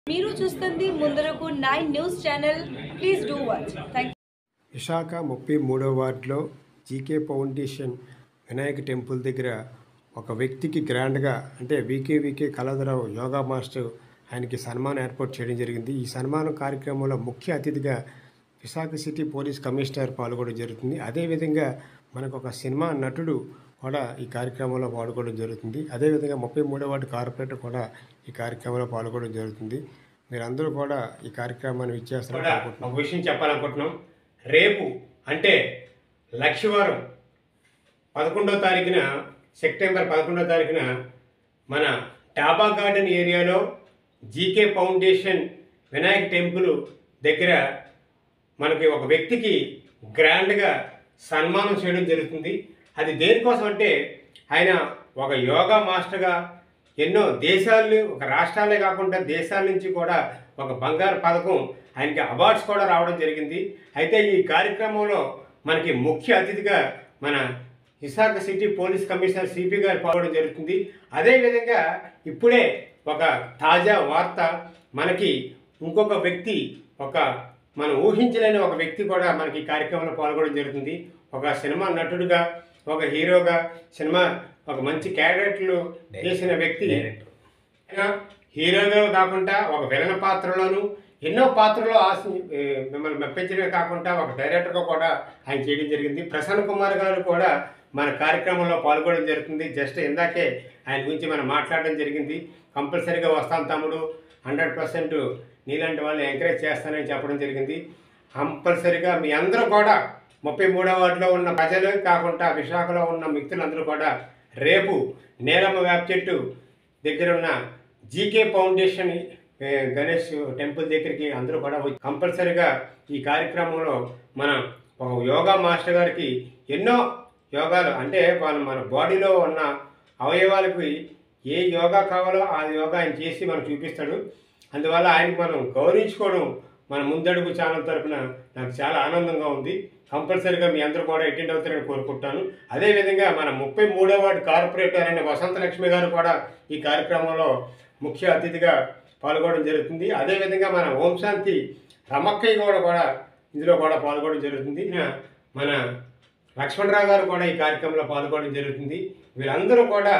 మీరు చూస్తుంది ముందరకు 9 news channel. Please do watch. Thank you. Visakha 33వ వార్డులో జీకే ఫౌండేషన్ వినాయక టెంపుల్ దగ్గర ఒక వ్యక్తికి గ్రాండ్గా అంటే వీకే కళాధరరావు యోగా మాస్టర్ ఆయనకి సన్మానం ఏర్పాటు చేయడం జరిగింది. ఈ సన్మానం కార్యక్రమంలో ముఖ్య అతిథిగా విశాఖ సిటీ పోలీస్ కమిషనర్ పాల్గొనడం జరుగుతుంది. అదేవిధంగా మనకు ఒక సినిమా నటుడు కూడా ఈ కార్యక్రమంలో పాల్గొనడం జరుగుతుంది. అదేవిధంగా 33వ వార్డు కార్పొరేటర్ కూడా ఈ కార్యక్రమంలో పాల్గొనడం జరుగుతుంది. మీరందరూ కూడా ఈ కార్యక్రమాన్ని ఇచ్చేస్తారు. ఒక విషయం చెప్పాలనుకుంటున్నాం. రేపు అంటే లక్షవారం 11వ తారీఖున సెప్టెంబర్ 11వ తారీఖున మన డాబా గార్డెన్ ఏరియాలో జీకే ఫౌండేషన్ వినాయక టెంపుల్ దగ్గర మనకి ఒక వ్యక్తికి గ్రాండ్గా సన్మానం చేయడం జరుగుతుంది. అది దేనికోసం అంటే ఆయన ఒక యోగా మాస్టర్గా ఎన్నో దేశాలు ఒక రాష్ట్రాలే కాకుండా దేశాల నుంచి కూడా ఒక బంగారు పథకం ఆయనకి అవార్డ్స్ కూడా రావడం జరిగింది. అయితే ఈ కార్యక్రమంలో మనకి ముఖ్య అతిథిగా మన Visakha city police commissioner CP గారు పాల్గొనడం జరుగుతుంది. అదేవిధంగా ఇప్పుడే ఒక తాజా వార్త, మనకి ఇంకొక వ్యక్తి మనం ఊహించలేని ఒక వ్యక్తి కూడా మనకి ఈ కార్యక్రమంలో పాల్గొనడం జరుగుతుంది. ఒక సినిమా నటుడుగా, ఒక హీరోగా, సినిమా ఒక మంచి క్యారెక్టర్లు చేసిన వ్యక్తి హీరోగా కాకుండా ఒక విలన్ పాత్రలోను ఎన్నో పాత్రలో మిమ్మల్ని మెప్పించడమే కాకుండా ఒక డైరెక్టర్గా కూడా ఆయన చేయడం జరిగింది. ప్రసన్న కుమార్ గారు కూడా మన కార్యక్రమంలో పాల్గొనడం జరుగుతుంది. జస్ట్ ఇందాకే ఆయన గురించి మనం మాట్లాడడం జరిగింది. కంపల్సరీగా వస్తాను తమ్ముడు, 100% నీలాంటి వాళ్ళని ఎంకరేజ్ చేస్తానని చెప్పడం జరిగింది. కంపల్సరీగా మీ అందరూ కూడా 33వ వార్డులో ఉన్న ప్రజలే కాకుండా విశాఖలో ఉన్న మిత్రులందరూ కూడా రేపు నేలమ్మ వేప చెట్టు దగ్గర ఉన్న జీకే ఫౌండేషన్ గణేష్ టెంపుల్ దగ్గరికి అందరూ కూడా కంపల్సరీగా ఈ కార్యక్రమంలో మనం ఒక యోగా మాస్టర్ గారికి ఎన్నో యోగాలు అంటే మన బాడీలో ఉన్న అవయవాలకు ఏ యోగా కావాలో ఆ యోగా ఆయన చేసి మనం చూపిస్తాడు. అందువల్ల ఆయనకు మనం గౌరవించుకోవడం మన ముందడుగు ఛానల్ తరఫున నాకు చాలా ఆనందంగా ఉంది. కంపల్సరీగా మీ అందరూ కూడా అటెండ్ అవుతారని కోరుకుంటాను. అదేవిధంగా మన 33వ వార్డు కార్పొరేటర్ అయిన వసంత లక్ష్మి గారు కూడా ఈ కార్యక్రమంలో ముఖ్య అతిథిగా పాల్గొనడం జరుగుతుంది. అదేవిధంగా మన ఓం శాంతి రమక్కయ్య కూడా ఇందులో కూడా పాల్గొనడం జరుగుతుంది. మన లక్ష్మణరావు గారు కూడా ఈ కార్యక్రమంలో పాల్గొనడం జరుగుతుంది. వీళ్ళందరూ కూడా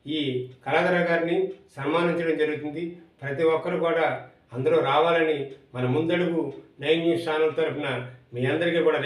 ఈ కళాధరరావు గారిని సన్మానించడం జరుగుతుంది. ప్రతి ఒక్కరు కూడా అందరూ రావాలని మన ముందడుగు 9 న్యూస్ ఛానల్ తరఫున మీ అందరికీ కూడా